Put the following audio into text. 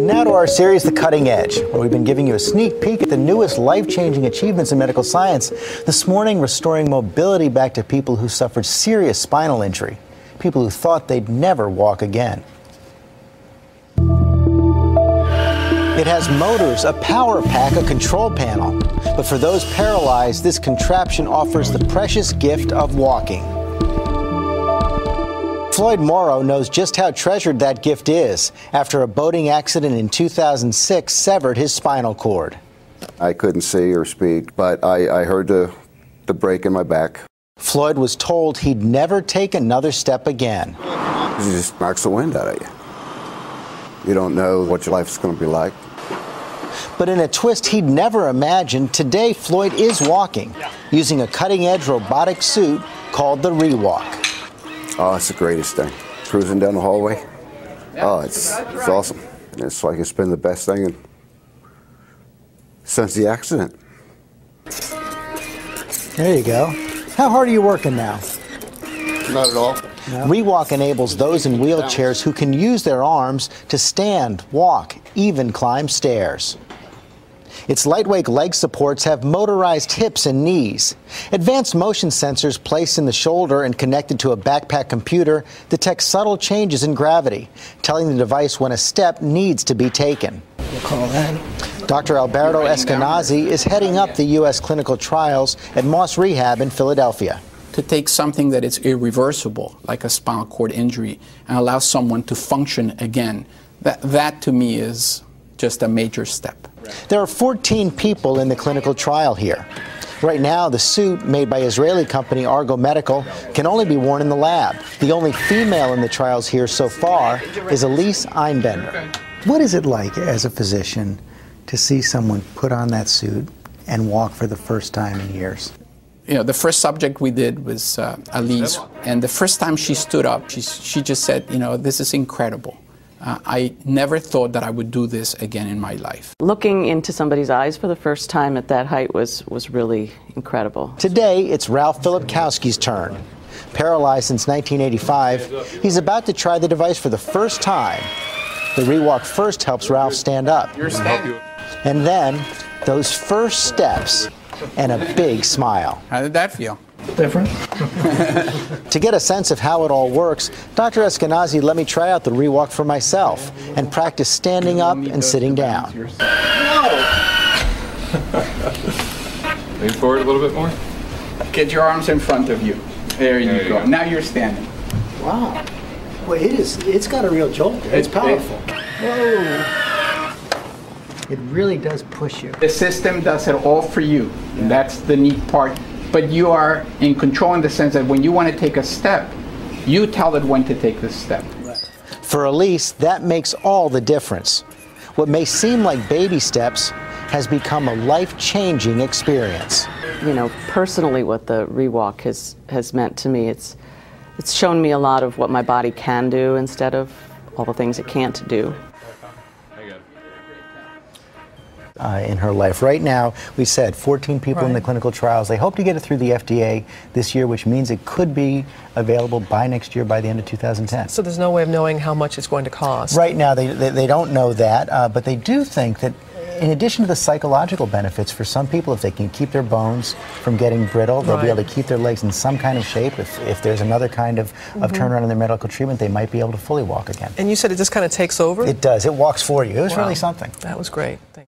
Now to our series, The Cutting Edge, where we've been giving you a sneak peek at the newest life-changing achievements in medical science. This morning, restoring mobility back to people who suffered serious spinal injury, people who thought they'd never walk again. It has motors, a power pack, a control panel. But for those paralyzed, this contraption offers the precious gift of walking. Floyd Morrow knows just how treasured that gift is after a boating accident in 2006 severed his spinal cord. I couldn't see or speak, but I heard the break in my back. Floyd was told he'd never take another step again. It just knocks the wind out of you. You don't know what your life's going to be like. But in a twist he'd never imagined, today Floyd is walking using a cutting-edge robotic suit called the Rewalk. Oh, it's the greatest thing. Cruising down the hallway. Oh, it's awesome. It's like it's been the best thing since the accident. There you go. How hard are you working now? Not at all. No. Rewalk enables those in wheelchairs who can use their arms to stand, walk, even climb stairs. Its lightweight leg supports have motorized hips and knees. Advanced motion sensors placed in the shoulder and connected to a backpack computer detect subtle changes in gravity, telling the device when a step needs to be taken. We'll call that. Dr. Alberto Eskenazi is heading up the U.S. clinical trials at Moss Rehab in Philadelphia. To take something that is irreversible, like a spinal cord injury, and allow someone to function again, that to me is just a major step. There are 14 people in the clinical trial here. Right now, the suit, made by Israeli company Argo Medical, can only be worn in the lab. The only female in the trials here so far is Elise Einbender. What is it like as a physician to see someone put on that suit and walk for the first time in years? You know, the first subject we did was Elise, and the first time she stood up, she just said, you know, this is incredible. I never thought that I would do this again in my life. Looking into somebody's eyes for the first time at that height was really incredible. Today, it's Ralph Filipkowski's turn. Paralyzed since 1985, he's about to try the device for the first time. The Rewalk first helps Ralph stand up. And then, those first steps and a big smile. How did that feel? Different. To get a sense of how it all works, Dr. Eskenazi let me try out the Rewalk for myself and practice standing up and sitting down. Lean forward a little bit more. Get your arms in front of you. There you go. Now you're standing. Wow. Well, it's got a real jolt. It's powerful. Whoa. It really does push you. The system does it all for you. And that's the neat part. But you are in control in the sense that when you want to take a step, you tell it when to take the step. For Elise, that makes all the difference. What may seem like baby steps has become a life-changing experience. You know, personally what the Rewalk has meant to me, it's shown me a lot of what my body can do instead of all the things it can't do. In her life. Right now, we said 14 people in the clinical trials. They hope to get it through the FDA this year, which means it could be available by next year, by the end of 2010. So there's no way of knowing how much it's going to cost? Right now, they don't know that, but they do think that in addition to the psychological benefits, for some people, if they can keep their bones from getting brittle, they'll be able to keep their legs in some kind of shape. If there's another kind of turnaround in their medical treatment, they might be able to fully walk again. And you said it just kind of takes over? It does. It walks for you. It was really something. That was great. Thanks.